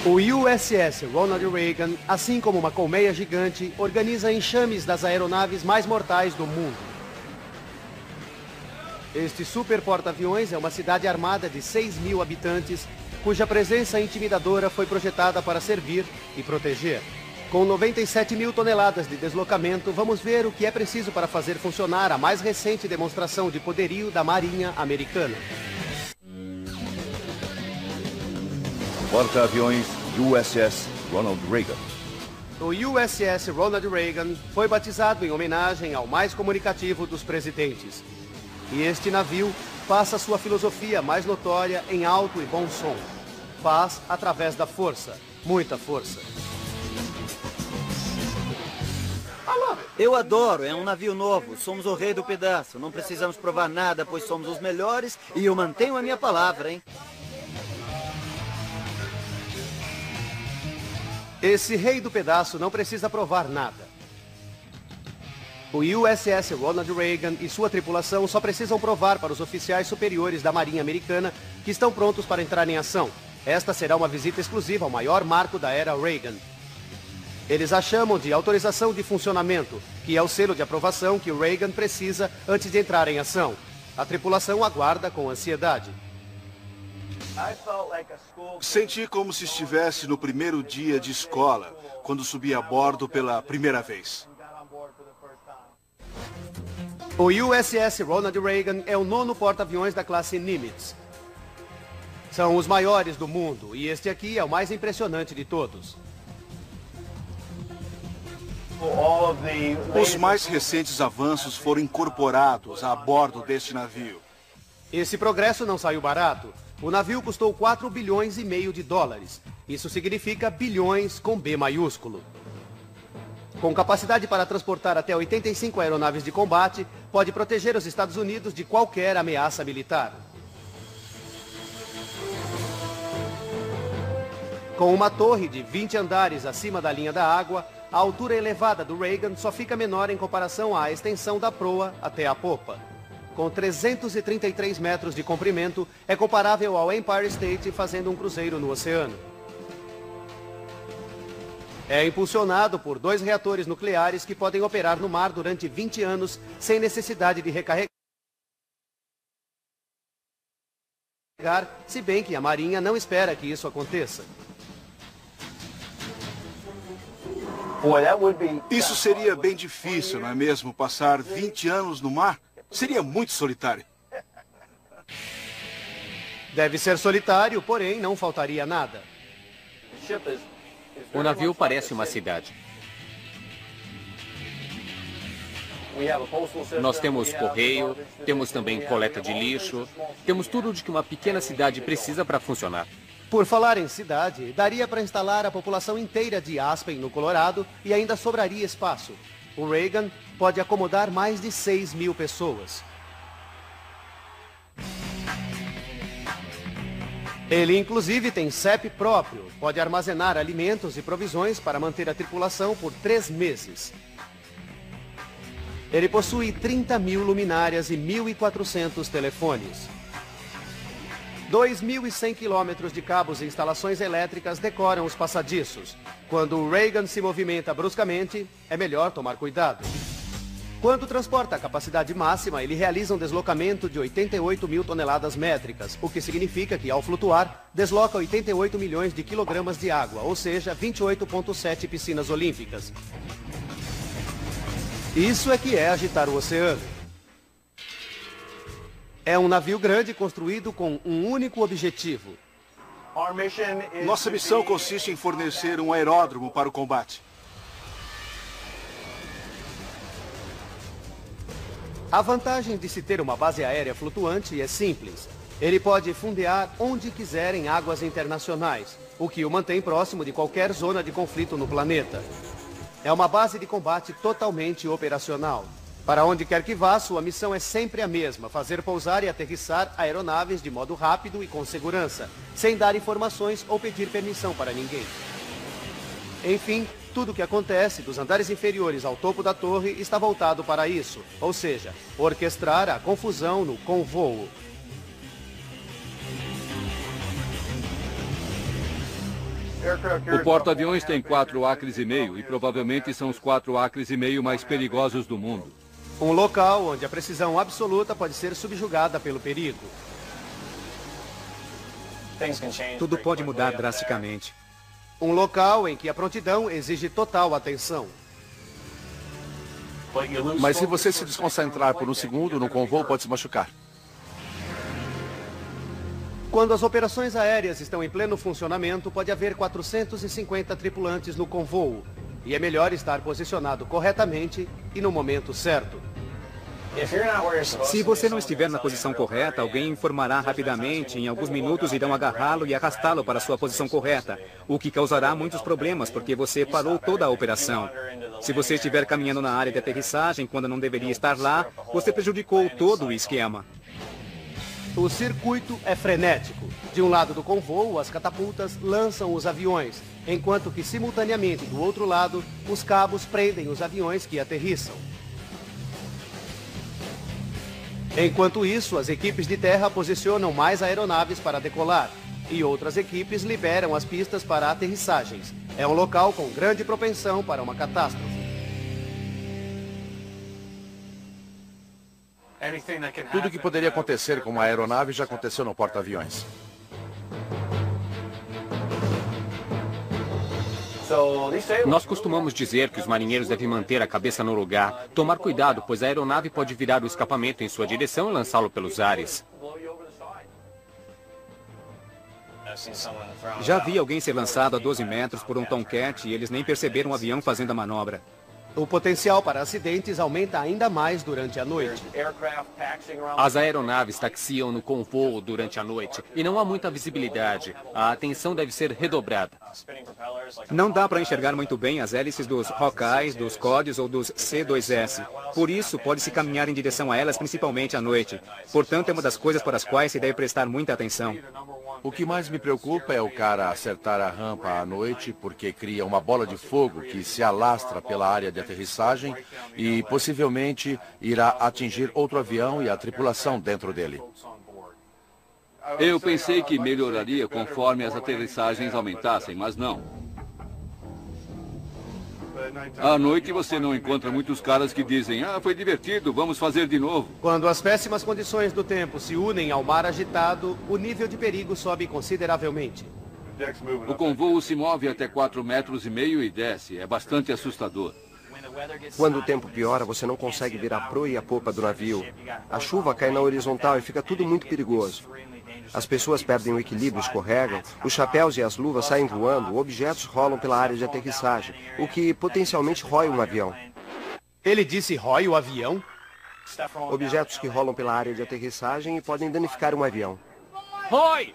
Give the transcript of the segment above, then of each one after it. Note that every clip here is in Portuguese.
O USS Ronald Reagan, assim como uma colmeia gigante, organiza enxames das aeronaves mais mortais do mundo. Este super porta-aviões é uma cidade armada de 6.000 habitantes, cuja presença intimidadora foi projetada para servir e proteger. Com 97.000 toneladas de deslocamento, vamos ver o que é preciso para fazer funcionar a mais recente demonstração de poderio da Marinha Americana. Porta-aviões USS Ronald Reagan. O USS Ronald Reagan foi batizado em homenagem ao mais comunicativo dos presidentes. E este navio passa sua filosofia mais notória em alto e bom som. Paz através da força, muita força. Eu adoro, é um navio novo, somos o rei do pedaço. Não precisamos provar nada, pois somos os melhores e eu mantenho a minha palavra, hein? Esse rei do pedaço não precisa provar nada. O USS Ronald Reagan e sua tripulação só precisam provar para os oficiais superiores da Marinha Americana que estão prontos para entrar em ação. Esta será uma visita exclusiva ao maior marco da era Reagan. Eles a chamam de autorização de funcionamento, que é o selo de aprovação que o Reagan precisa antes de entrar em ação. A tripulação aguarda com ansiedade. Senti como se estivesse no primeiro dia de escola, quando subi a bordo pela primeira vez. O USS Ronald Reagan é o 9º porta-aviões da classe Nimitz. São os maiores do mundo, e este aqui é o mais impressionante de todos. Os mais recentes avanços foram incorporados a bordo deste navio. Esse progresso não saiu barato. O navio custou 4,5 bilhões de dólares. Isso significa bilhões com B maiúsculo. Com capacidade para transportar até 85 aeronaves de combate, pode proteger os Estados Unidos de qualquer ameaça militar. Com uma torre de 20 andares acima da linha da água, a altura elevada do Reagan só fica menor em comparação à extensão da proa até a popa. Com 333 metros de comprimento, é comparável ao Empire State fazendo um cruzeiro no oceano. É impulsionado por 2 reatores nucleares que podem operar no mar durante 20 anos sem necessidade de recarregar, se bem que a Marinha não espera que isso aconteça. Isso seria bem difícil, não é mesmo? Passar 20 anos no mar seria muito solitário. Deve ser solitário, porém não faltaria nada. O navio parece uma cidade. Nós temos correio, temos também coleta de lixo, temos tudo de que uma pequena cidade precisa para funcionar. Por falar em cidade, daria para instalar a população inteira de Aspen, no Colorado, e ainda sobraria espaço. O Reagan pode acomodar mais de 6.000 pessoas. Ele, inclusive, tem CEP próprio. Pode armazenar alimentos e provisões para manter a tripulação por 3 meses. Ele possui 30.000 luminárias e 1.400 telefones. 2.100 quilômetros de cabos e instalações elétricas decoram os passadiços. Quando o Reagan se movimenta bruscamente, é melhor tomar cuidado. Quando transporta a capacidade máxima, ele realiza um deslocamento de 88.000 toneladas métricas, o que significa que, ao flutuar, desloca 88 milhões de quilogramas de água, ou seja, 28,7 piscinas olímpicas. Isso é que é agitar o oceano. É um navio grande construído com um único objetivo. Nossa missão consiste em fornecer um aeródromo para o combate. A vantagem de se ter uma base aérea flutuante é simples. Ele pode fundear onde quiser em águas internacionais, o que o mantém próximo de qualquer zona de conflito no planeta. É uma base de combate totalmente operacional. Para onde quer que vá, sua missão é sempre a mesma: fazer pousar e aterrissar aeronaves de modo rápido e com segurança, sem dar informações ou pedir permissão para ninguém. Enfim, tudo o que acontece dos andares inferiores ao topo da torre está voltado para isso, ou seja, orquestrar a confusão no convoo. O porta-aviões tem 4,5 acres e provavelmente são os 4,5 acres mais perigosos do mundo. Um local onde a precisão absoluta pode ser subjugada pelo perigo. Tudo pode mudar drasticamente. Um local em que a prontidão exige total atenção. Mas se você se desconcentrar por um segundo no convoo, pode se machucar. Quando as operações aéreas estão em pleno funcionamento, pode haver 450 tripulantes no convoo. E é melhor estar posicionado corretamente e no momento certo. Se você não estiver na posição correta, alguém informará rapidamente. Em alguns minutos irão agarrá-lo e arrastá-lo para a sua posição correta, o que causará muitos problemas, porque você parou toda a operação. Se você estiver caminhando na área de aterrissagem quando não deveria estar lá, você prejudicou todo o esquema. O circuito é frenético. De um lado do convoo, as catapultas lançam os aviões, enquanto que simultaneamente do outro lado, os cabos prendem os aviões que aterrissam. Enquanto isso, as equipes de terra posicionam mais aeronaves para decolar e outras equipes liberam as pistas para aterrissagens. É um local com grande propensão para uma catástrofe. Tudo que poderia acontecer com uma aeronave já aconteceu no porta-aviões. Nós costumamos dizer que os marinheiros devem manter a cabeça no lugar, tomar cuidado, pois a aeronave pode virar o escapamento em sua direção e lançá-lo pelos ares. Já vi alguém ser lançado a 12 metros por um Tomcat e eles nem perceberam o avião fazendo a manobra. O potencial para acidentes aumenta ainda mais durante a noite. As aeronaves taxiam no convoo durante a noite e não há muita visibilidade. A atenção deve ser redobrada. Não dá para enxergar muito bem as hélices dos Hawkeyes, dos Codes ou dos C-2S. Por isso, pode-se caminhar em direção a elas principalmente à noite. Portanto, é uma das coisas para as quais se deve prestar muita atenção. O que mais me preocupa é o cara acertar a rampa à noite, porque cria uma bola de fogo que se alastra pela área de aterrissagem e possivelmente irá atingir outro avião e a tripulação dentro dele. Eu pensei que melhoraria conforme as aterrissagens aumentassem, mas não. À noite você não encontra muitos caras que dizem, foi divertido, vamos fazer de novo. Quando as péssimas condições do tempo se unem ao mar agitado, o nível de perigo sobe consideravelmente. O convoo se move até 4,5 metros e desce. É bastante assustador. Quando o tempo piora, você não consegue ver a proa e a popa do navio. A chuva cai na horizontal e fica tudo muito perigoso. As pessoas perdem o equilíbrio, escorregam, os chapéus e as luvas saem voando, objetos rolam pela área de aterrissagem, o que potencialmente rói um avião. Ele disse rói o avião? Objetos que rolam pela área de aterrissagem e podem danificar um avião. Rói!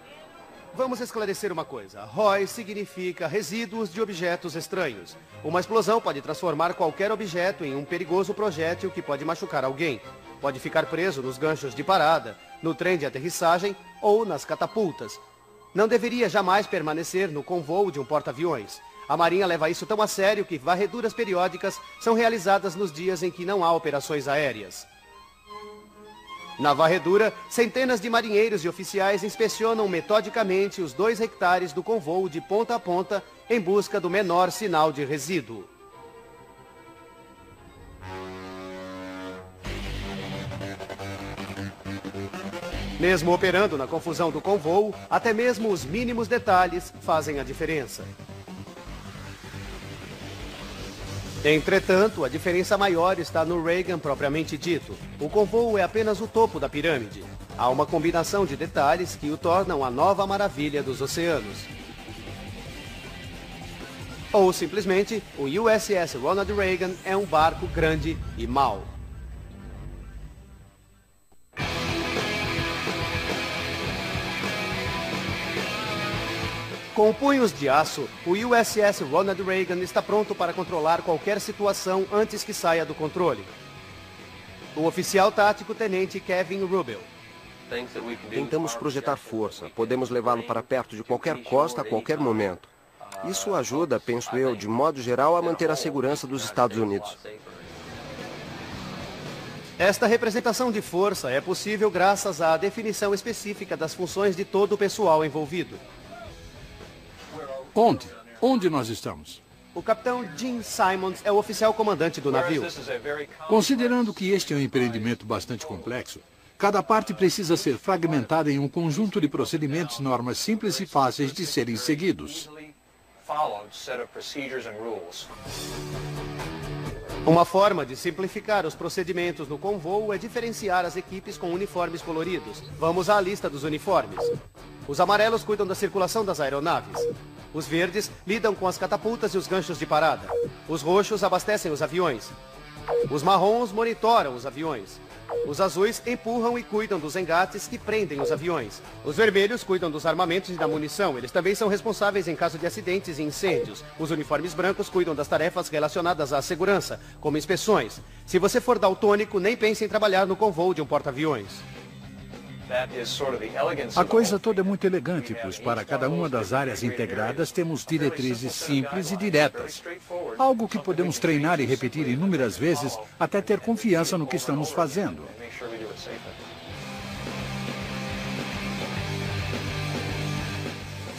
Vamos esclarecer uma coisa. ROI significa resíduos de objetos estranhos. Uma explosão pode transformar qualquer objeto em um perigoso projétil que pode machucar alguém. Pode ficar preso nos ganchos de parada, no trem de aterrissagem ou nas catapultas. Não deveria jamais permanecer no convoo de um porta-aviões. A Marinha leva isso tão a sério que varreduras periódicas são realizadas nos dias em que não há operações aéreas. Na varredura, centenas de marinheiros e oficiais inspecionam metodicamente os 2 hectares do convoo de ponta a ponta em busca do menor sinal de resíduo. Mesmo operando na confusão do convoo, até mesmo os mínimos detalhes fazem a diferença. Entretanto, a diferença maior está no Reagan propriamente dito. O convoo é apenas o topo da pirâmide. Há uma combinação de detalhes que o tornam a nova maravilha dos oceanos. Ou simplesmente, o USS Ronald Reagan é um barco grande e mau. Com punhos de aço, o USS Ronald Reagan está pronto para controlar qualquer situação antes que saia do controle. O oficial tático tenente Kevin Rubel. Tentamos projetar força. Podemos levá-lo para perto de qualquer costa a qualquer momento. Isso ajuda, penso eu, de modo geral, a manter a segurança dos Estados Unidos. Esta representação de força é possível graças à definição específica das funções de todo o pessoal envolvido. Onde? Onde nós estamos? O capitão Gene Simons é o oficial comandante do navio. Considerando que este é um empreendimento bastante complexo, cada parte precisa ser fragmentada em um conjunto de procedimentos e normas simples e fáceis de serem seguidos. Uma forma de simplificar os procedimentos no convoo é diferenciar as equipes com uniformes coloridos. Vamos à lista dos uniformes. Os amarelos cuidam da circulação das aeronaves. Os verdes lidam com as catapultas e os ganchos de parada. Os roxos abastecem os aviões. Os marrons monitoram os aviões. Os azuis empurram e cuidam dos engates que prendem os aviões. Os vermelhos cuidam dos armamentos e da munição. Eles também são responsáveis em caso de acidentes e incêndios. Os uniformes brancos cuidam das tarefas relacionadas à segurança, como inspeções. Se você for daltônico, nem pense em trabalhar no convoo de um porta-aviões. A coisa toda é muito elegante, pois para cada uma das áreas integradas temos diretrizes simples e diretas. Algo que podemos treinar e repetir inúmeras vezes até ter confiança no que estamos fazendo.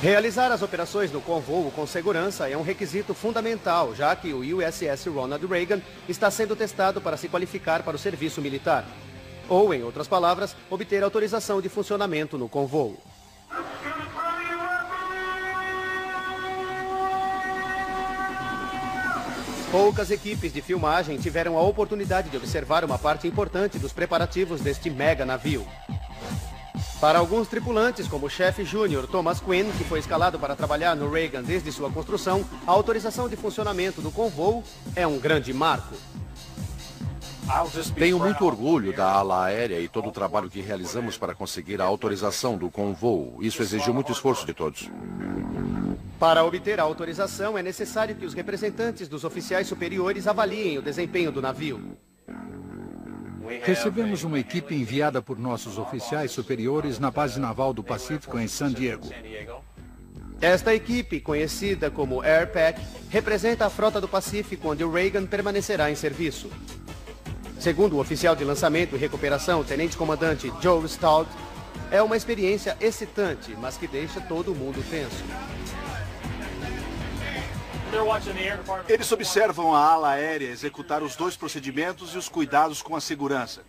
Realizar as operações no convoo com segurança é um requisito fundamental, já que o USS Ronald Reagan está sendo testado para se qualificar para o serviço militar. Ou, em outras palavras, obter autorização de funcionamento no convoo. Poucas equipes de filmagem tiveram a oportunidade de observar uma parte importante dos preparativos deste mega navio. Para alguns tripulantes, como o chefe júnior Thomas Quinn, que foi escalado para trabalhar no Reagan desde sua construção, a autorização de funcionamento do convoo é um grande marco. Tenho muito orgulho da ala aérea e todo o trabalho que realizamos para conseguir a autorização do convoo. Isso exigiu muito esforço de todos. Para obter a autorização, é necessário que os representantes dos oficiais superiores avaliem o desempenho do navio. Recebemos uma equipe enviada por nossos oficiais superiores na Base Naval do Pacífico em San Diego. Esta equipe, conhecida como AirPac, representa a frota do Pacífico, onde o Reagan permanecerá em serviço. Segundo o oficial de lançamento e recuperação, o tenente-comandante Joe Stout, é uma experiência excitante, mas que deixa todo mundo tenso. Eles observam a ala aérea executar os dois procedimentos e os cuidados com a segurança.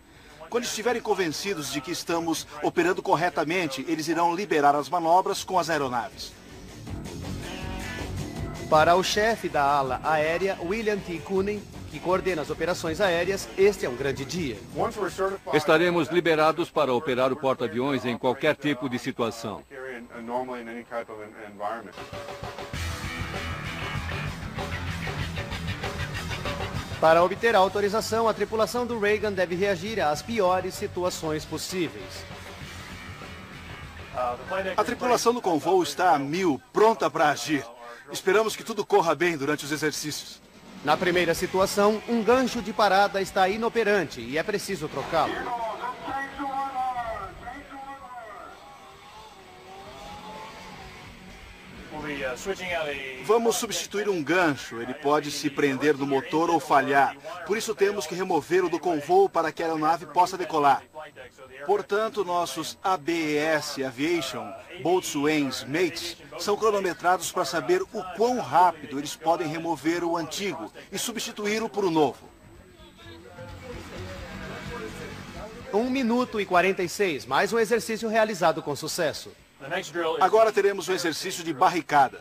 Quando estiverem convencidos de que estamos operando corretamente, eles irão liberar as manobras com as aeronaves. Para o chefe da ala aérea, William T. Cooney, que coordena as operações aéreas, este é um grande dia. Estaremos liberados para operar o porta-aviões em qualquer tipo de situação. Para obter a autorização, a tripulação do Reagan deve reagir às piores situações possíveis. A tripulação do convoo está a 1000, pronta para agir. Esperamos que tudo corra bem durante os exercícios. Na primeira situação, um gancho de parada está inoperante e é preciso trocá-lo. Vamos substituir um gancho. Ele pode se prender no motor ou falhar. Por isso temos que removê-lo do convoo para que a aeronave possa decolar. Portanto, nossos ABES Aviation, Boatswain's Mates, são cronometrados para saber o quão rápido eles podem remover o antigo e substituí-lo por um novo. 1 minuto e 46, mais um exercício realizado com sucesso. Agora teremos o exercício de barricada.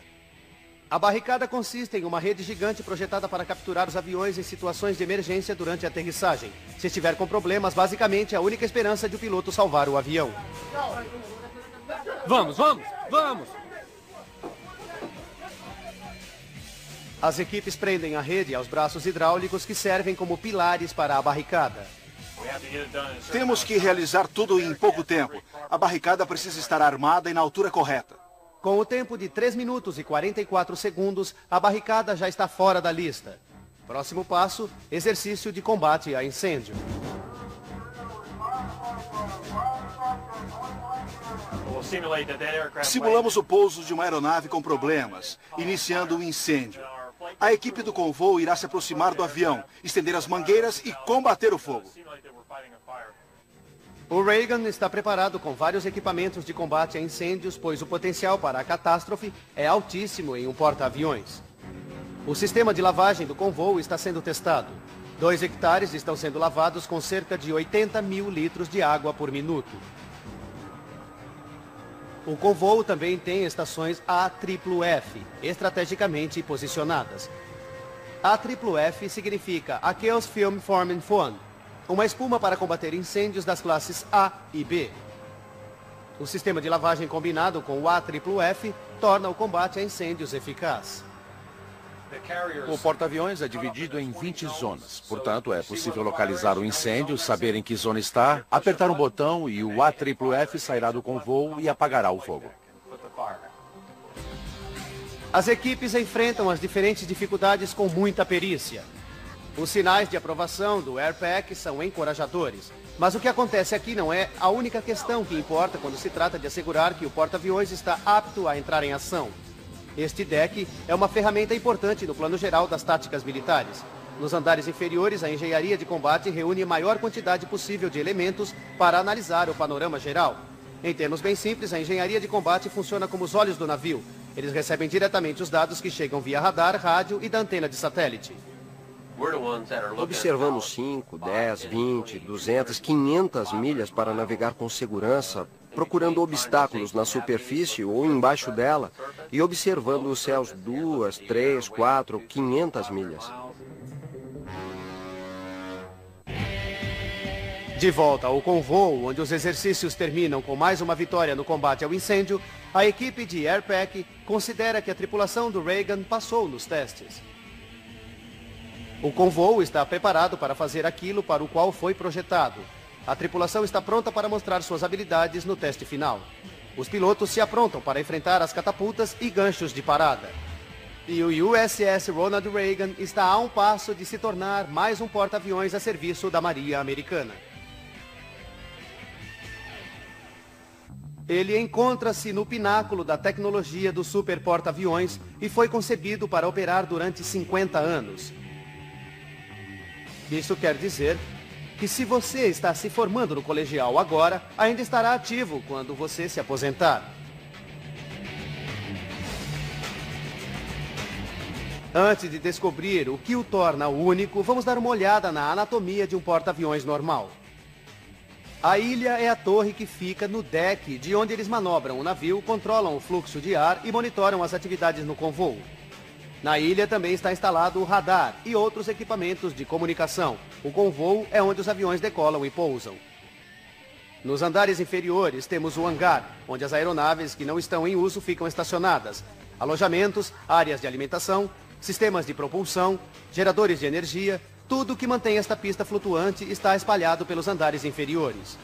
A barricada consiste em uma rede gigante projetada para capturar os aviões em situações de emergência durante a aterrissagem. Se estiver com problemas, basicamente é a única esperança de o piloto salvar o avião. Vamos, vamos, vamos! As equipes prendem a rede aos braços hidráulicos que servem como pilares para a barricada. Temos que realizar tudo em pouco tempo. A barricada precisa estar armada e na altura correta. Com o tempo de 3 minutos e 44 segundos, a barricada já está fora da lista. Próximo passo, exercício de combate a incêndio. Simulamos o pouso de uma aeronave com problemas, iniciando um incêndio. A equipe do convoo irá se aproximar do avião, estender as mangueiras e combater o fogo. O Reagan está preparado com vários equipamentos de combate a incêndios, pois o potencial para a catástrofe é altíssimo em um porta-aviões. O sistema de lavagem do convoo está sendo testado. 2 hectares estão sendo lavados com cerca de 80 mil litros de água por minuto. O convoo também tem estações AFFF, estrategicamente posicionadas. AFFF significa Aqueous Film Forming Foam, uma espuma para combater incêndios das classes A e B. O sistema de lavagem combinado com o AFFF torna o combate a incêndios eficaz. O porta-aviões é dividido em 20 zonas. Portanto, é possível localizar o incêndio, saber em que zona está, apertar um botão e o AFFF sairá do convoo e apagará o fogo. As equipes enfrentam as diferentes dificuldades com muita perícia. Os sinais de aprovação do AirPack são encorajadores. Mas o que acontece aqui não é a única questão que importa quando se trata de assegurar que o porta-aviões está apto a entrar em ação. Este deck é uma ferramenta importante no plano geral das táticas militares. Nos andares inferiores, a engenharia de combate reúne a maior quantidade possível de elementos para analisar o panorama geral. Em termos bem simples, a engenharia de combate funciona como os olhos do navio. Eles recebem diretamente os dados que chegam via radar, rádio e da antena de satélite. Observamos 5, 10, 20, 200, 500 milhas para navegar com segurança, procurando obstáculos na superfície ou embaixo dela e observando os céus 2, 3, 4, 500 milhas. De volta ao convoo, onde os exercícios terminam com mais uma vitória no combate ao incêndio, a equipe de AirPack considera que a tripulação do Reagan passou nos testes. O convoo está preparado para fazer aquilo para o qual foi projetado. A tripulação está pronta para mostrar suas habilidades no teste final. Os pilotos se aprontam para enfrentar as catapultas e ganchos de parada. E o USS Ronald Reagan está a um passo de se tornar mais um porta-aviões a serviço da Marinha Americana. Ele encontra-se no pináculo da tecnologia do super porta-aviões e foi concebido para operar durante 50 anos. Isso quer dizer que se você está se formando no colegial agora, ainda estará ativo quando você se aposentar. Antes de descobrir o que o torna único, vamos dar uma olhada na anatomia de um porta-aviões normal. A ilha é a torre que fica no deck, de onde eles manobram o navio, controlam o fluxo de ar e monitoram as atividades no convoo. Na ilha também está instalado o radar e outros equipamentos de comunicação. O convoo é onde os aviões decolam e pousam. Nos andares inferiores temos o hangar, onde as aeronaves que não estão em uso ficam estacionadas. Alojamentos, áreas de alimentação, sistemas de propulsão, geradores de energia, tudo que mantém esta pista flutuante está espalhado pelos andares inferiores.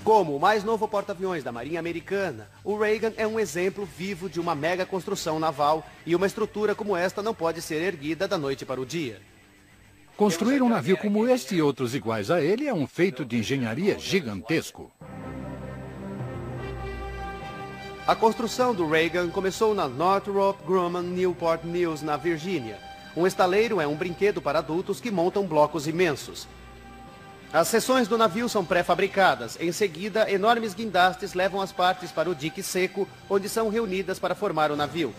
Como o mais novo porta-aviões da Marinha Americana, o Reagan é um exemplo vivo de uma mega construção naval e uma estrutura como esta não pode ser erguida da noite para o dia. Construir um navio como este e outros iguais a ele é um feito de engenharia gigantesco. A construção do Reagan começou na Northrop Grumman Newport News, na Virgínia. Um estaleiro é um brinquedo para adultos que montam blocos imensos. As seções do navio são pré-fabricadas. Em seguida, enormes guindastes levam as partes para o dique seco, onde são reunidas para formar o navio.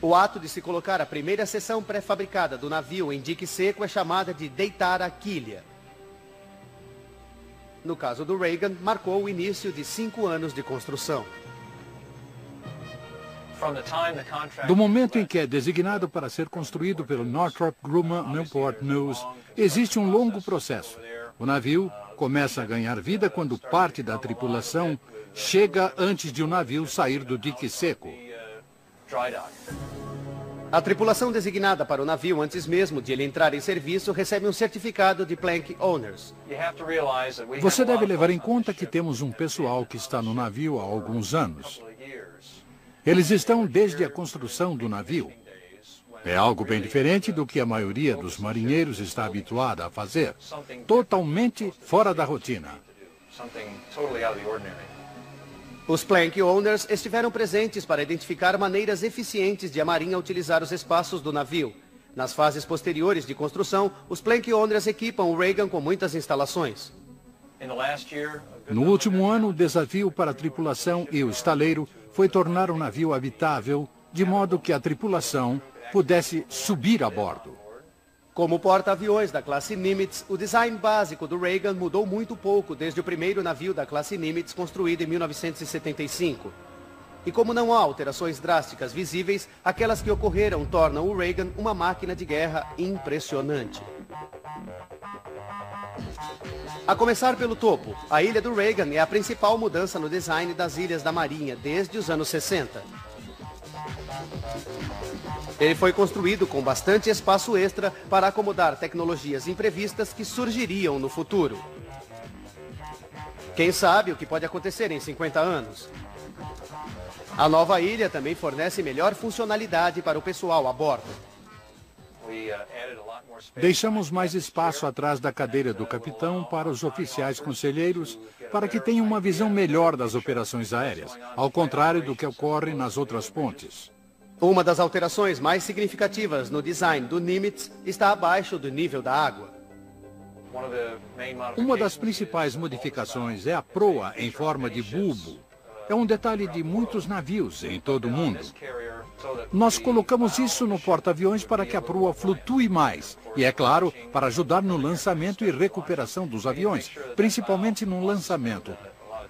O ato de se colocar a primeira seção pré-fabricada do navio em dique seco é chamada de deitar a quilha. No caso do Reagan, marcou o início de 5 anos de construção. Do momento em que é designado para ser construído pelo Northrop Grumman Newport News, existe um longo processo. O navio começa a ganhar vida quando parte da tripulação chega antes de o navio sair do dique seco. A tripulação designada para o navio antes mesmo de ele entrar em serviço recebe um certificado de Plank Owners. Você deve levar em conta que temos um pessoal que está no navio há alguns anos. Eles estão desde a construção do navio. É algo bem diferente do que a maioria dos marinheiros está habituada a fazer. Totalmente fora da rotina. Os Plank Owners estiveram presentes para identificar maneiras eficientes de a Marinha utilizar os espaços do navio. Nas fases posteriores de construção, os Planck Owners equipam o Reagan com muitas instalações. No último ano, o desafio para a tripulação e o estaleiro foi tornar o navio habitável, de modo que a tripulação pudesse subir a bordo. Como porta-aviões da classe Nimitz, o design básico do Reagan mudou muito pouco desde o primeiro navio da classe Nimitz construído em 1975. E como não há alterações drásticas visíveis, aquelas que ocorreram tornam o Reagan uma máquina de guerra impressionante. A começar pelo topo, a ilha do Reagan é a principal mudança no design das ilhas da Marinha desde os anos 60. Ele foi construído com bastante espaço extra para acomodar tecnologias imprevistas que surgiriam no futuro. Quem sabe o que pode acontecer em 50 anos? A nova ilha também fornece melhor funcionalidade para o pessoal a bordo. Deixamos mais espaço atrás da cadeira do capitão para os oficiais conselheiros, para que tenham uma visão melhor das operações aéreas, ao contrário do que ocorre nas outras pontes. Uma das alterações mais significativas no design do Nimitz está abaixo do nível da água. Uma das principais modificações é a proa em forma de bulbo. É um detalhe de muitos navios em todo o mundo. Nós colocamos isso no porta-aviões para que a proa flutue mais. E, é claro, para ajudar no lançamento e recuperação dos aviões, principalmente no lançamento.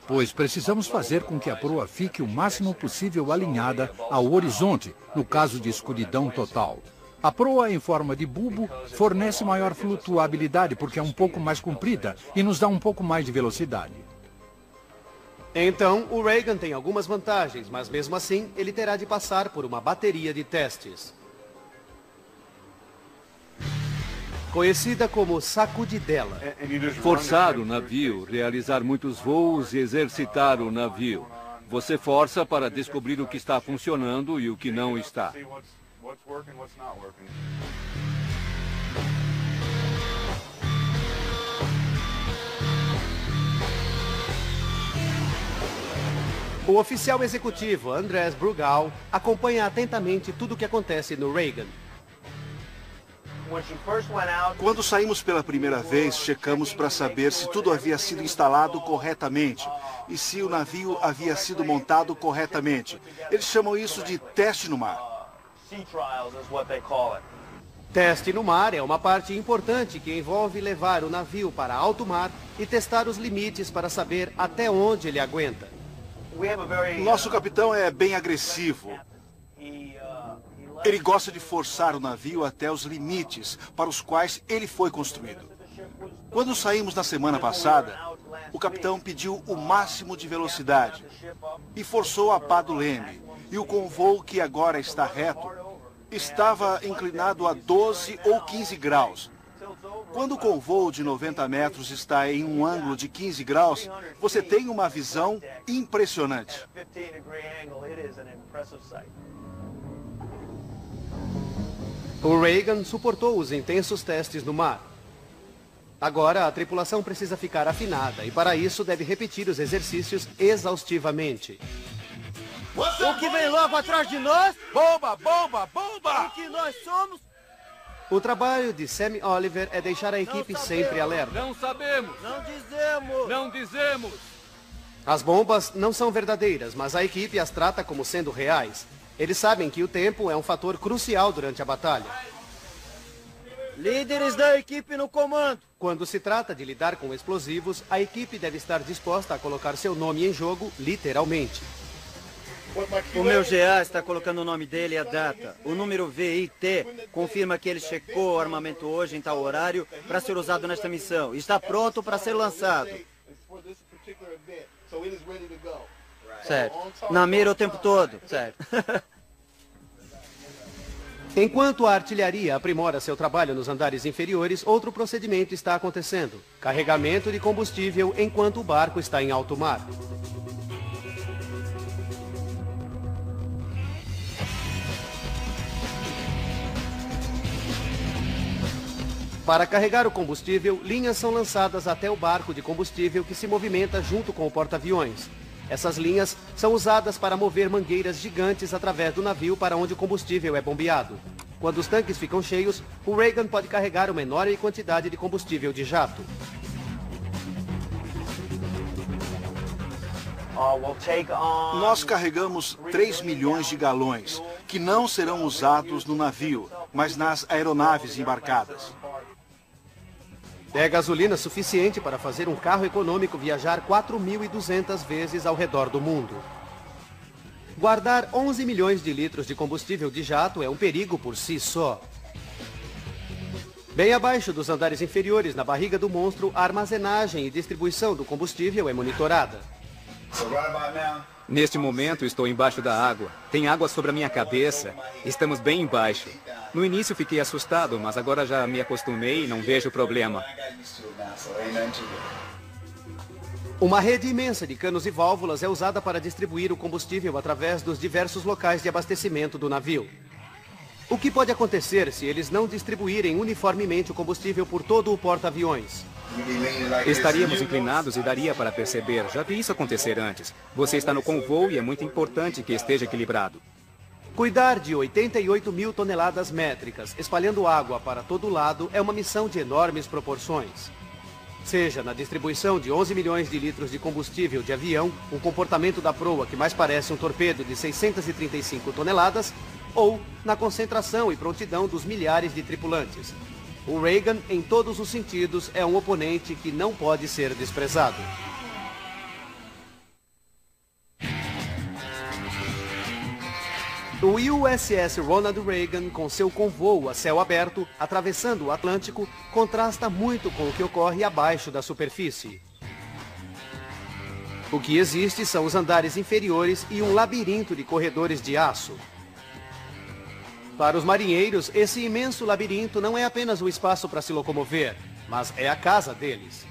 Pois precisamos fazer com que a proa fique o máximo possível alinhada ao horizonte, no caso de escuridão total. A proa em forma de bulbo fornece maior flutuabilidade porque é um pouco mais comprida e nos dá um pouco mais de velocidade. Então, o Reagan tem algumas vantagens, mas mesmo assim, ele terá de passar por uma bateria de testes. Conhecida como sacudidela. Forçar o navio, realizar muitos voos e exercitar o navio. Você força para descobrir o que está funcionando e o que não está. O oficial executivo Andrés Brugal acompanha atentamente tudo o que acontece no Reagan. Quando saímos pela primeira vez, checamos para saber se tudo havia sido instalado corretamente e se o navio havia sido montado corretamente. Eles chamam isso de teste no mar. Teste no mar é uma parte importante que envolve levar o navio para alto mar e testar os limites para saber até onde ele aguenta. Nosso capitão é bem agressivo. Ele gosta de forçar o navio até os limites para os quais ele foi construído. Quando saímos na semana passada, o capitão pediu o máximo de velocidade e forçou a pá do leme. E o convoo, que agora está reto, estava inclinado a 12 ou 15 graus. Quando o convoo de 90 metros está em um ângulo de 15 graus, você tem uma visão impressionante. O Reagan suportou os intensos testes no mar. Agora, a tripulação precisa ficar afinada e, para isso, deve repetir os exercícios exaustivamente. O que vem logo atrás de nós? Bomba, bomba, bomba! O que nós somos? O trabalho de Sam Oliver é deixar a equipe sempre alerta. Não sabemos. Não dizemos. Não dizemos. As bombas não são verdadeiras, mas a equipe as trata como sendo reais. Eles sabem que o tempo é um fator crucial durante a batalha. Líderes da equipe no comando. Quando se trata de lidar com explosivos, a equipe deve estar disposta a colocar seu nome em jogo, literalmente. O meu GA está colocando o nome dele e a data. O número VIT confirma que ele checou o armamento hoje em tal horário para ser usado nesta missão. E está pronto para ser lançado. Certo. Na mira o tempo todo. Certo. Enquanto a artilharia aprimora seu trabalho nos andares inferiores, outro procedimento está acontecendo. Carregamento de combustível enquanto o barco está em alto mar. Para carregar o combustível, linhas são lançadas até o barco de combustível que se movimenta junto com o porta-aviões. Essas linhas são usadas para mover mangueiras gigantes através do navio para onde o combustível é bombeado. Quando os tanques ficam cheios, o Reagan pode carregar uma enorme quantidade de combustível de jato. Nós carregamos 3 milhões de galões, que não serão usados no navio, mas nas aeronaves embarcadas. É gasolina suficiente para fazer um carro econômico viajar 4.200 vezes ao redor do mundo. Guardar 11 milhões de litros de combustível de jato é um perigo por si só. Bem abaixo dos andares inferiores, na barriga do monstro, a armazenagem e distribuição do combustível é monitorada. Neste momento estou embaixo da água. Tem água sobre a minha cabeça. Estamos bem embaixo. No início fiquei assustado, mas agora já me acostumei e não vejo problema. Uma rede imensa de canos e válvulas é usada para distribuir o combustível através dos diversos locais de abastecimento do navio. O que pode acontecer se eles não distribuírem uniformemente o combustível por todo o porta-aviões? Estaríamos inclinados e daria para perceber. Já vi isso acontecer antes. Você está no convô e é muito importante que esteja equilibrado. Cuidar de 88 mil toneladas métricas, espalhando água para todo lado, é uma missão de enormes proporções. Seja na distribuição de 11 milhões de litros de combustível de avião, um comportamento da proa que mais parece um torpedo de 635 toneladas, ou na concentração e prontidão dos milhares de tripulantes. O Reagan, em todos os sentidos, é um oponente que não pode ser desprezado. O USS Ronald Reagan, com seu convoo a céu aberto, atravessando o Atlântico, contrasta muito com o que ocorre abaixo da superfície. O que existe são os andares inferiores e um labirinto de corredores de aço. Para os marinheiros, esse imenso labirinto não é apenas um espaço para se locomover, mas é a casa deles.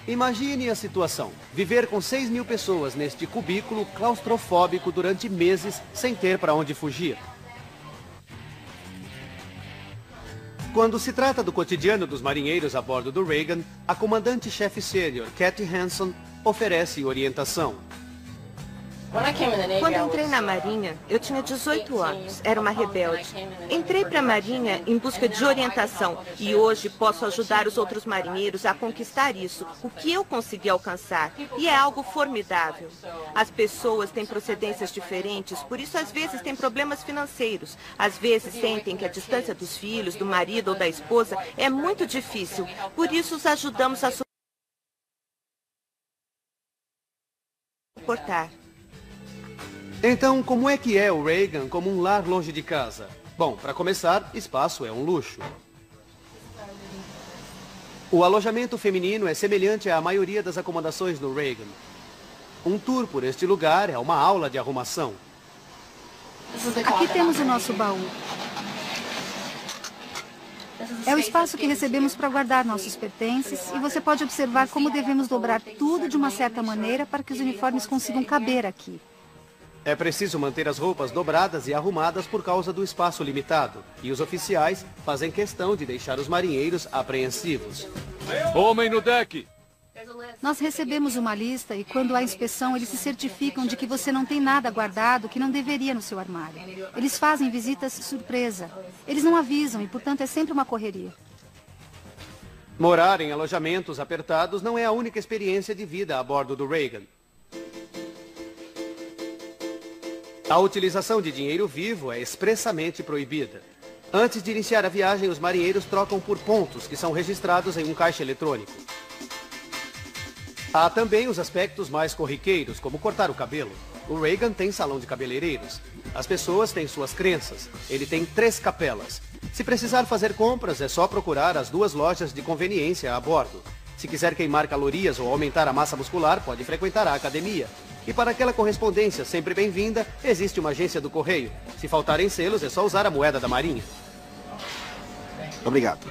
Imagine a situação: viver com 6 mil pessoas neste cubículo claustrofóbico durante meses sem ter para onde fugir. Quando se trata do cotidiano dos marinheiros a bordo do Reagan, a comandante-chefe sênior, Kathy Hanson, oferece orientação. Quando entrei na Marinha, eu tinha 18 anos, era uma rebelde. Entrei para a Marinha em busca de orientação e hoje posso ajudar os outros marinheiros a conquistar isso, o que eu consegui alcançar. E é algo formidável. As pessoas têm procedências diferentes, por isso às vezes têm problemas financeiros. Às vezes sentem que a distância dos filhos, do marido ou da esposa é muito difícil. Por isso os ajudamos a suportar. Então, como é que é o Reagan como um lar longe de casa? Bom, para começar, espaço é um luxo. O alojamento feminino é semelhante à maioria das acomodações no Reagan. Um tour por este lugar é uma aula de arrumação. Aqui temos o nosso baú. É o espaço que recebemos para guardar nossos pertences e você pode observar como devemos dobrar tudo de uma certa maneira para que os uniformes consigam caber aqui. É preciso manter as roupas dobradas e arrumadas por causa do espaço limitado. E os oficiais fazem questão de deixar os marinheiros apreensivos. Homem no deck! Nós recebemos uma lista e quando há inspeção eles se certificam de que você não tem nada guardado que não deveria no seu armário. Eles fazem visitas surpresa. Eles não avisam e, portanto, é sempre uma correria. Morar em alojamentos apertados não é a única experiência de vida a bordo do Reagan. A utilização de dinheiro vivo é expressamente proibida. Antes de iniciar a viagem, os marinheiros trocam por pontos, que são registrados em um caixa eletrônico. Há também os aspectos mais corriqueiros, como cortar o cabelo. O Reagan tem salão de cabeleireiros. As pessoas têm suas crenças. Ele tem 3 capelas. Se precisar fazer compras, é só procurar as 2 lojas de conveniência a bordo. Se quiser queimar calorias ou aumentar a massa muscular, pode frequentar a academia. E para aquela correspondência sempre bem-vinda, existe uma agência do correio. Se faltarem selos, é só usar a moeda da Marinha. Obrigado.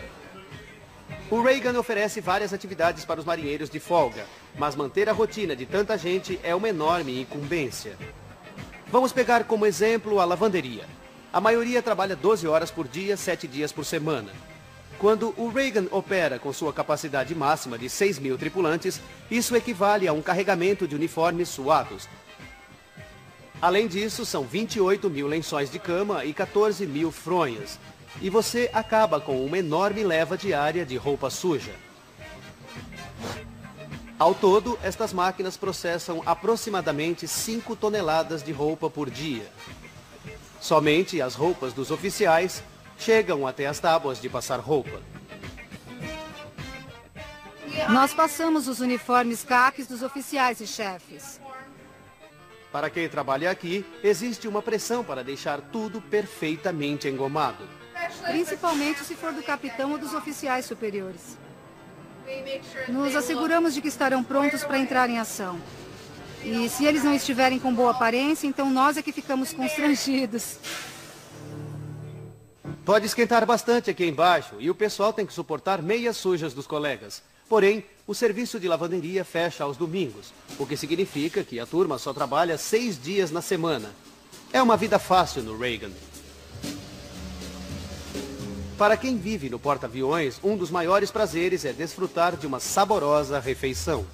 O Reagan oferece várias atividades para os marinheiros de folga, mas manter a rotina de tanta gente é uma enorme incumbência. Vamos pegar como exemplo a lavanderia. A maioria trabalha 12 horas por dia, 7 dias por semana. Quando o Reagan opera com sua capacidade máxima de 6 mil tripulantes, isso equivale a um carregamento de uniformes suados. Além disso, são 28 mil lençóis de cama e 14 mil fronhas. E você acaba com uma enorme leva diária de roupa suja. Ao todo, estas máquinas processam aproximadamente 5 toneladas de roupa por dia. Somente as roupas dos oficiais chegam até as tábuas de passar roupa. Nós passamos os uniformes caques dos oficiais e chefes. Para quem trabalha aqui, existe uma pressão para deixar tudo perfeitamente engomado. Principalmente se for do capitão ou dos oficiais superiores. Nos asseguramos de que estarão prontos para entrar em ação. E se eles não estiverem com boa aparência, então nós é que ficamos constrangidos. Pode esquentar bastante aqui embaixo e o pessoal tem que suportar meias sujas dos colegas. Porém, o serviço de lavanderia fecha aos domingos, o que significa que a turma só trabalha 6 dias na semana. É uma vida fácil no Reagan. Para quem vive no porta-aviões, um dos maiores prazeres é desfrutar de uma saborosa refeição.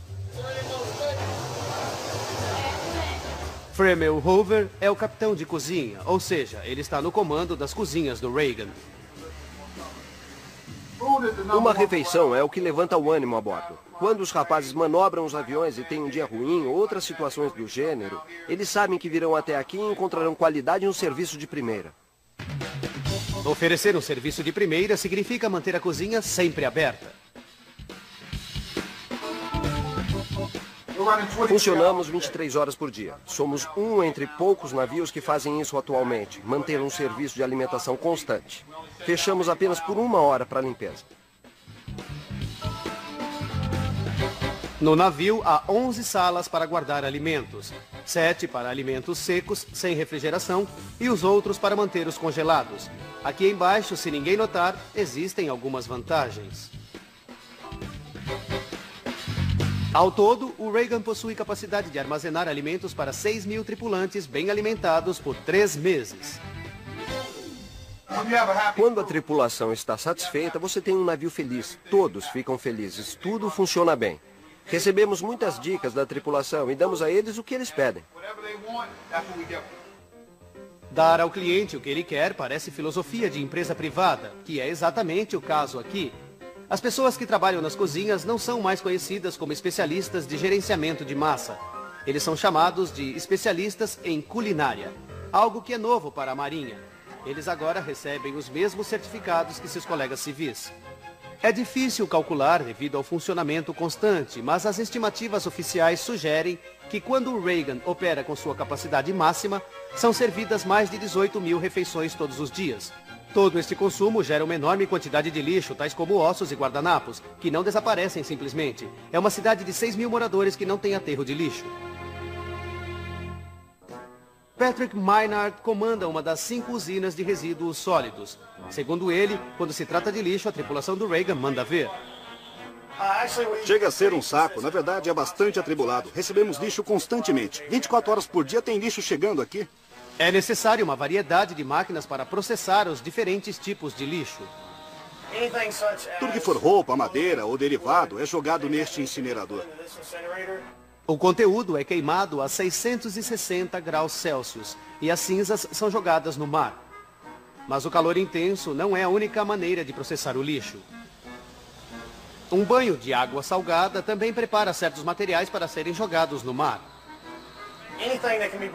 Fremel Hoover é o capitão de cozinha, ou seja, ele está no comando das cozinhas do Reagan. Uma refeição é o que levanta o ânimo a bordo. Quando os rapazes manobram os aviões e têm um dia ruim ou outras situações do gênero, eles sabem que virão até aqui e encontrarão qualidade em um serviço de primeira. Oferecer um serviço de primeira significa manter a cozinha sempre aberta. Funcionamos 23 horas por dia. Somos um entre poucos navios que fazem isso atualmente, manter um serviço de alimentação constante. Fechamos apenas por 1 hora para a limpeza. No navio há 11 salas para guardar alimentos, 7 para alimentos secos, sem refrigeração, e os outros para mantê-los congelados. Aqui embaixo, se ninguém notar, existem algumas vantagens. Ao todo, o Reagan possui capacidade de armazenar alimentos para 6 mil tripulantes bem alimentados por 3 meses. Quando a tripulação está satisfeita, você tem um navio feliz. Todos ficam felizes. Tudo funciona bem. Recebemos muitas dicas da tripulação e damos a eles o que eles pedem. Dar ao cliente o que ele quer parece filosofia de empresa privada, que é exatamente o caso aqui. As pessoas que trabalham nas cozinhas não são mais conhecidas como especialistas de gerenciamento de massa. Eles são chamados de especialistas em culinária, algo que é novo para a Marinha. Eles agora recebem os mesmos certificados que seus colegas civis. É difícil calcular devido ao funcionamento constante, mas as estimativas oficiais sugerem que quando o Reagan opera com sua capacidade máxima, são servidas mais de 18 mil refeições todos os dias. Todo este consumo gera uma enorme quantidade de lixo, tais como ossos e guardanapos, que não desaparecem simplesmente. É uma cidade de 6 mil moradores que não tem aterro de lixo. Patrick Maynard comanda uma das 5 usinas de resíduos sólidos. Segundo ele, quando se trata de lixo, a tripulação do Reagan manda ver. Chega a ser um saco. Na verdade, é bastante atribulado. Recebemos lixo constantemente. 24 horas por dia tem lixo chegando aqui. É necessário uma variedade de máquinas para processar os diferentes tipos de lixo. Tudo que for roupa, madeira ou derivado é jogado neste incinerador. O conteúdo é queimado a 660 graus Celsius e as cinzas são jogadas no mar. Mas o calor intenso não é a única maneira de processar o lixo. Um banho de água salgada também prepara certos materiais para serem jogados no mar.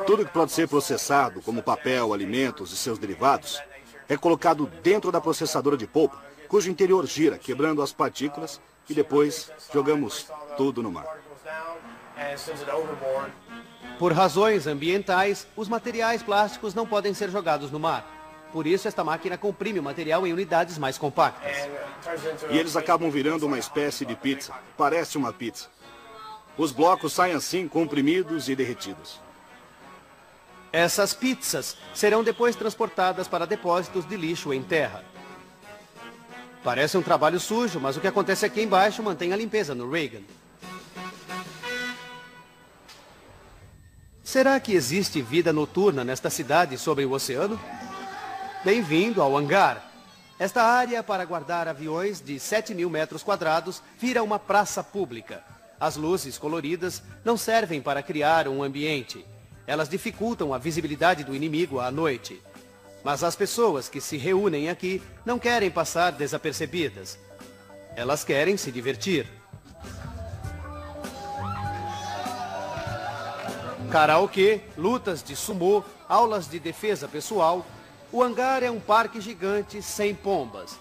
Tudo que pode ser processado, como papel, alimentos e seus derivados, é colocado dentro da processadora de polpa, cujo interior gira, quebrando as partículas, e depois jogamos tudo no mar. Por razões ambientais, os materiais plásticos não podem ser jogados no mar. Por isso, esta máquina comprime o material em unidades mais compactas. E eles acabam virando uma espécie de pizza. Parece uma pizza. Os blocos saem assim, comprimidos e derretidos. Essas pizzas serão depois transportadas para depósitos de lixo em terra. Parece um trabalho sujo, mas o que acontece aqui embaixo mantém a limpeza no Reagan. Será que existe vida noturna nesta cidade sobre o oceano? Bem-vindo ao hangar. Esta área para guardar aviões de 7 mil metros quadrados vira uma praça pública. As luzes coloridas não servem para criar um ambiente. Elas dificultam a visibilidade do inimigo à noite. Mas as pessoas que se reúnem aqui não querem passar desapercebidas. Elas querem se divertir. Karaokê, lutas de sumô, aulas de defesa pessoal. O hangar é um parque gigante sem pombas.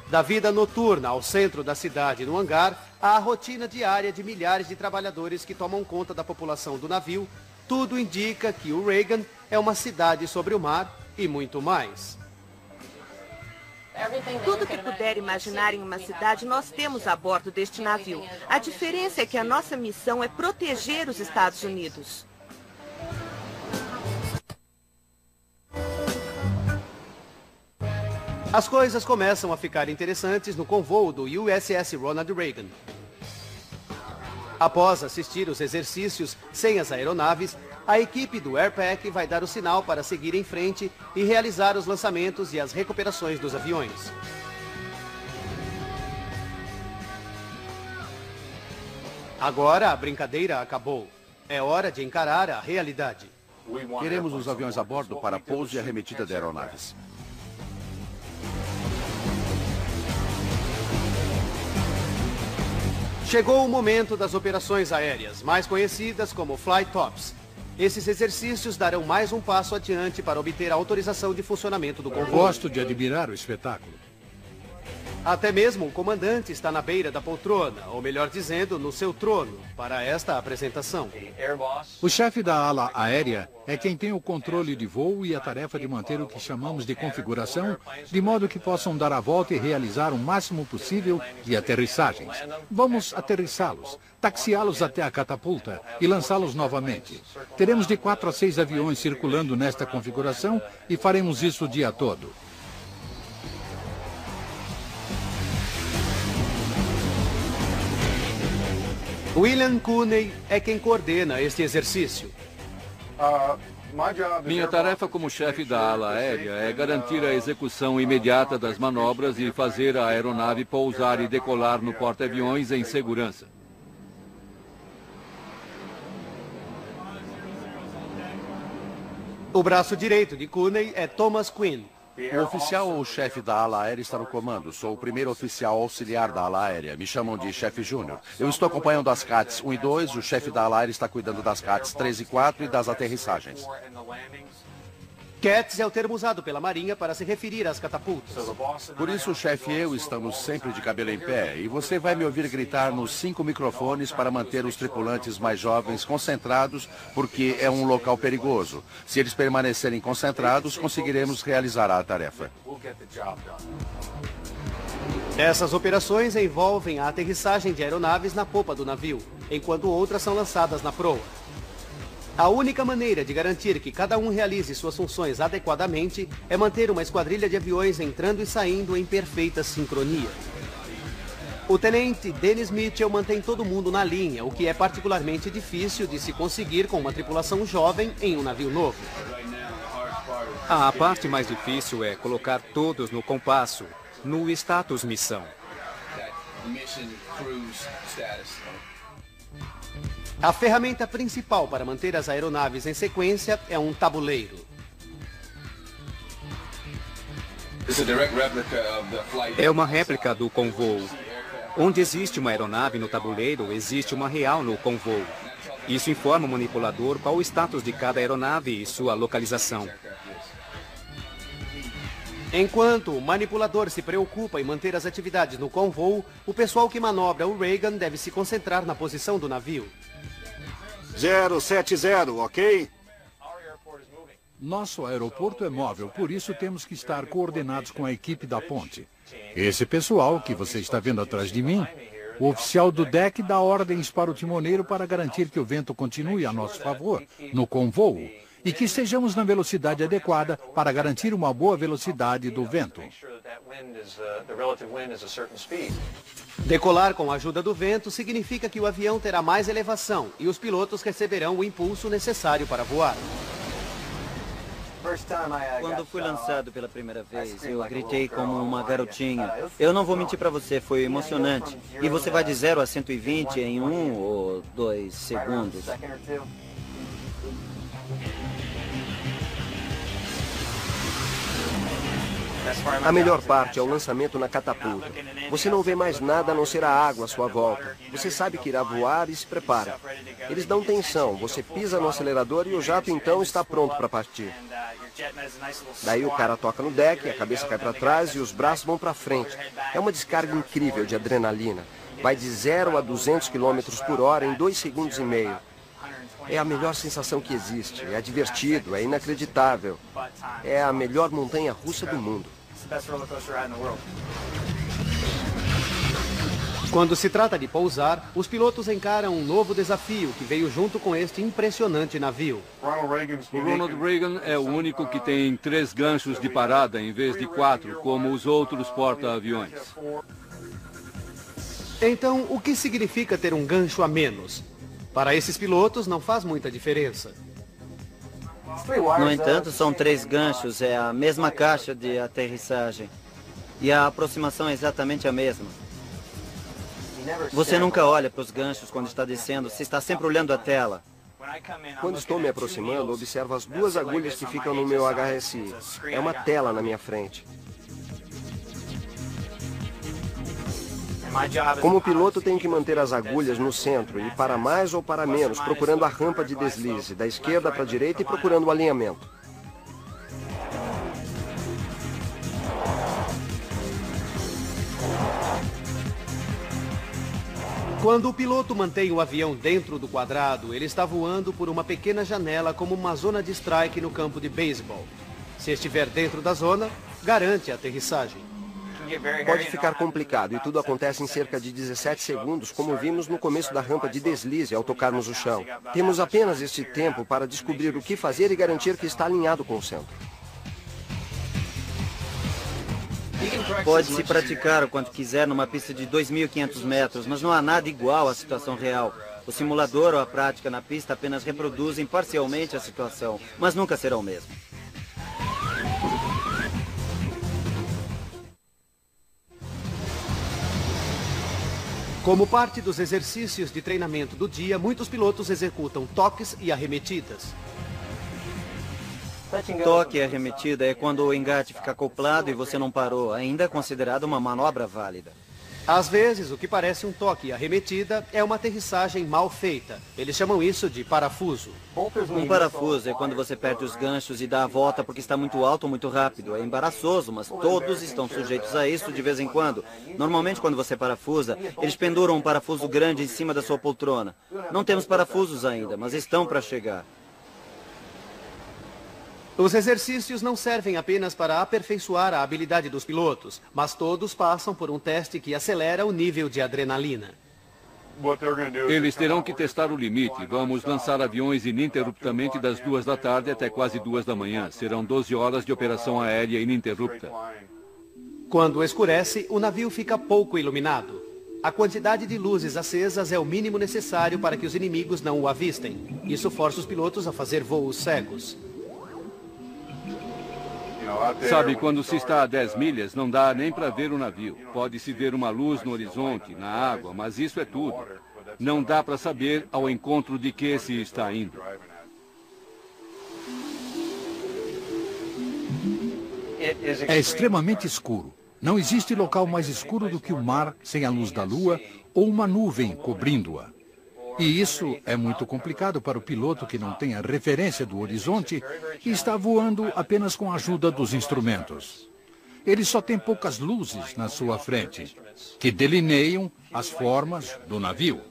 Da vida noturna ao centro da cidade no hangar, há a rotina diária de milhares de trabalhadores que tomam conta da população do navio. Tudo indica que o Reagan é uma cidade sobre o mar e muito mais. Tudo que puder imaginar em uma cidade, nós temos a bordo deste navio. A diferença é que a nossa missão é proteger os Estados Unidos. As coisas começam a ficar interessantes no convoo do USS Ronald Reagan. Após assistir os exercícios sem as aeronaves, a equipe do Airpack vai dar o sinal para seguir em frente e realizar os lançamentos e as recuperações dos aviões. Agora a brincadeira acabou. É hora de encarar a realidade. Queremos os aviões a bordo para pouso e arremetida de aeronaves. Chegou o momento das operações aéreas, mais conhecidas como Flight Tops. Esses exercícios darão mais um passo adiante para obter a autorização de funcionamento do convoi. Gosto de admirar o espetáculo. Até mesmo o comandante está na beira da poltrona, ou melhor dizendo, no seu trono, para esta apresentação. O chefe da ala aérea é quem tem o controle de voo e a tarefa de manter o que chamamos de configuração, de modo que possam dar a volta e realizar o máximo possível de aterrissagens. Vamos aterrissá-los, taxiá-los até a catapulta e lançá-los novamente. Teremos de 4 a 6 aviões circulando nesta configuração e faremos isso o dia todo. William Cooney é quem coordena este exercício. Minha tarefa como chefe da ala aérea é garantir a execução imediata das manobras e fazer a aeronave pousar e decolar no porta-aviões em segurança. O braço direito de Cooney é Thomas Quinn. O oficial ou chefe da ala aérea está no comando. Sou o primeiro oficial auxiliar da ala aérea. Me chamam de chefe júnior. Eu estou acompanhando as CATs 1 e 2. O chefe da ala aérea está cuidando das CATs 3 e 4 e das aterrissagens. CATs é o termo usado pela Marinha para se referir às catapultas. Por isso o chefe e eu estamos sempre de cabelo em pé. E você vai me ouvir gritar nos 5 microfones para manter os tripulantes mais jovens concentrados, porque é um local perigoso. Se eles permanecerem concentrados, conseguiremos realizar a tarefa. Essas operações envolvem a aterrissagem de aeronaves na popa do navio, enquanto outras são lançadas na proa. A única maneira de garantir que cada um realize suas funções adequadamente é manter uma esquadrilha de aviões entrando e saindo em perfeita sincronia. O tenente Dennis Mitchell mantém todo mundo na linha, o que é particularmente difícil de se conseguir com uma tripulação jovem em um navio novo. A parte mais difícil é colocar todos no compasso, no status missão. A ferramenta principal para manter as aeronaves em sequência é um tabuleiro. É uma réplica do convoo. Onde existe uma aeronave no tabuleiro, existe uma real no convoo. Isso informa o manipulador qual o status de cada aeronave e sua localização. Enquanto o manipulador se preocupa em manter as atividades no convoo, o pessoal que manobra o Reagan deve se concentrar na posição do navio. 070, ok? Nosso aeroporto é móvel, por isso temos que estar coordenados com a equipe da ponte. Esse pessoal que você está vendo atrás de mim, o oficial do deck dá ordens para o timoneiro para garantir que o vento continue a nosso favor no convoo e que estejamos na velocidade adequada para garantir uma boa velocidade do vento. Decolar com a ajuda do vento significa que o avião terá mais elevação e os pilotos receberão o impulso necessário para voar. Quando fui lançado pela primeira vez, eu gritei como uma garotinha. Eu não vou mentir pra você, foi emocionante. E você vai de 0 a 120 em 1 ou 2 segundos. A melhor parte é o lançamento na catapulta. Você não vê mais nada a não ser a água à sua volta. Você sabe que irá voar e se prepara. Eles dão tensão, você pisa no acelerador e o jato então está pronto para partir. Daí o cara toca no deck, a cabeça cai para trás e os braços vão para frente. É uma descarga incrível de adrenalina. Vai de 0 a 200 km por hora em 2 segundos e meio. É a melhor sensação que existe. É divertido, é inacreditável. É a melhor montanha-russa do mundo. Quando se trata de pousar, os pilotos encaram um novo desafio que veio junto com este impressionante navio. O Ronald Reagan é o único que tem 3 ganchos de parada em vez de 4, como os outros porta-aviões. Então, o que significa ter um gancho a menos? Para esses pilotos não faz muita diferença. No entanto, são 3 ganchos, é a mesma caixa de aterrissagem. E a aproximação é exatamente a mesma. Você nunca olha para os ganchos quando está descendo, você está sempre olhando a tela. Quando estou me aproximando, observo as 2 agulhas que ficam no meu HSI. É uma tela na minha frente. Como piloto, tenho que manter as agulhas no centro e para mais ou para menos, procurando a rampa de deslize, da esquerda para a direita e procurando o alinhamento. Quando o piloto mantém o avião dentro do quadrado, ele está voando por uma pequena janela como uma zona de strike no campo de beisebol. Se estiver dentro da zona, garante a aterrissagem. Pode ficar complicado e tudo acontece em cerca de 17 segundos, como vimos no começo da rampa de deslize ao tocarmos o chão. Temos apenas este tempo para descobrir o que fazer e garantir que está alinhado com o centro. Pode-se praticar o quanto quiser numa pista de 2.500 metros, mas não há nada igual à situação real. O simulador ou a prática na pista apenas reproduzem parcialmente a situação, mas nunca será o mesmo. Como parte dos exercícios de treinamento do dia, muitos pilotos executam toques e arremetidas. Toque e arremetida é quando o engate fica acoplado e você não parou. Ainda é considerado uma manobra válida. Às vezes, o que parece um toque e arremetida é uma aterrissagem mal feita. Eles chamam isso de parafuso. Um parafuso é quando você perde os ganchos e dá a volta porque está muito alto ou muito rápido. É embaraçoso, mas todos estão sujeitos a isso de vez em quando. Normalmente, quando você parafusa, eles penduram um parafuso grande em cima da sua poltrona. Não temos parafusos ainda, mas estão para chegar. Os exercícios não servem apenas para aperfeiçoar a habilidade dos pilotos, mas todos passam por um teste que acelera o nível de adrenalina. Eles terão que testar o limite. Vamos lançar aviões ininterruptamente das 2 da tarde até quase 2 da manhã. Serão 12 horas de operação aérea ininterrupta. Quando escurece, o navio fica pouco iluminado. A quantidade de luzes acesas é o mínimo necessário para que os inimigos não o avistem. Isso força os pilotos a fazer voos cegos. Sabe, quando se está a 10 milhas, não dá nem para ver o navio. Pode-se ver uma luz no horizonte, na água, mas isso é tudo. Não dá para saber ao encontro de que se está indo. É extremamente escuro. Não existe local mais escuro do que o mar sem a luz da lua ou uma nuvem cobrindo-a. E isso é muito complicado para o piloto que não tem a referência do horizonte e está voando apenas com a ajuda dos instrumentos. Ele só tem poucas luzes na sua frente, que delineiam as formas do navio.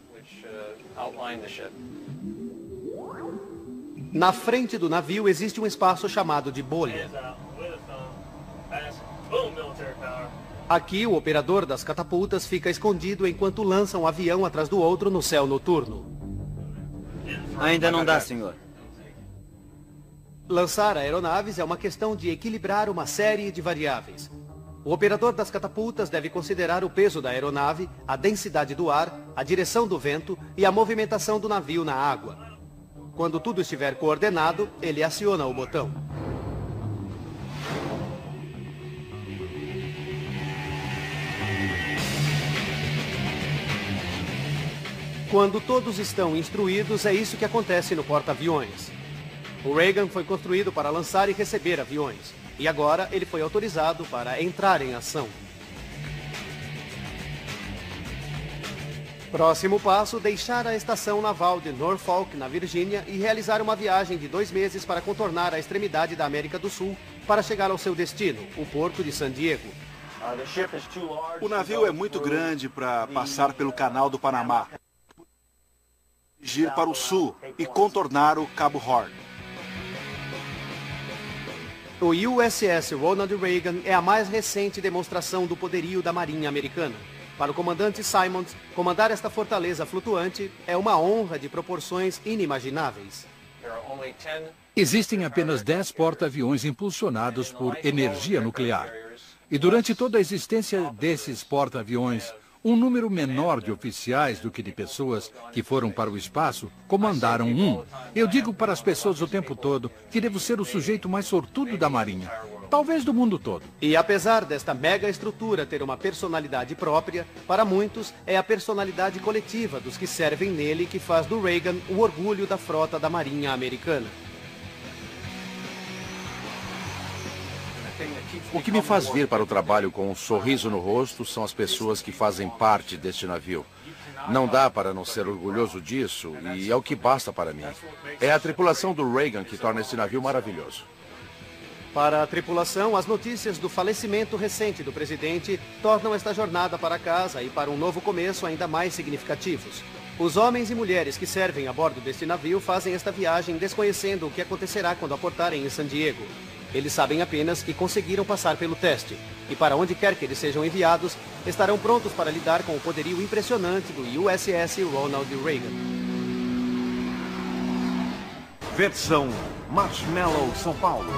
Na frente do navio existe um espaço chamado de bolha. Aqui, o operador das catapultas fica escondido enquanto lança um avião atrás do outro no céu noturno. Ainda não dá, senhor. Lançar aeronaves é uma questão de equilibrar uma série de variáveis. O operador das catapultas deve considerar o peso da aeronave, a densidade do ar, a direção do vento e a movimentação do navio na água. Quando tudo estiver coordenado, ele aciona o botão. Quando todos estão instruídos, é isso que acontece no porta-aviões. O Reagan foi construído para lançar e receber aviões. E agora ele foi autorizado para entrar em ação. Próximo passo, deixar a estação naval de Norfolk, na Virgínia, e realizar uma viagem de 2 meses para contornar a extremidade da América do Sul para chegar ao seu destino, o porto de San Diego. O navio é muito grande para passar pelo Canal do Panamá, dirigir para o sul e contornar o Cabo Horn. O USS Ronald Reagan é a mais recente demonstração do poderio da Marinha Americana. Para o comandante Simons, comandar esta fortaleza flutuante é uma honra de proporções inimagináveis. Existem apenas 10 porta-aviões impulsionados por energia nuclear. E durante toda a existência desses porta-aviões, um número menor de oficiais do que de pessoas que foram para o espaço comandaram um. Eu digo para as pessoas o tempo todo que devo ser o sujeito mais sortudo da Marinha. Talvez do mundo todo. E apesar desta mega estrutura ter uma personalidade própria, para muitos é a personalidade coletiva dos que servem nele que faz do Reagan o orgulho da frota da Marinha Americana. O que me faz vir para o trabalho com um sorriso no rosto são as pessoas que fazem parte deste navio. Não dá para não ser orgulhoso disso e é o que basta para mim. É a tripulação do Reagan que torna este navio maravilhoso. Para a tripulação, as notícias do falecimento recente do presidente tornam esta jornada para casa e para um novo começo ainda mais significativos. Os homens e mulheres que servem a bordo deste navio fazem esta viagem desconhecendo o que acontecerá quando aportarem em San Diego. Eles sabem apenas que conseguiram passar pelo teste. E para onde quer que eles sejam enviados, estarão prontos para lidar com o poderio impressionante do USS Ronald Reagan. Versão Marshmallow São Paulo.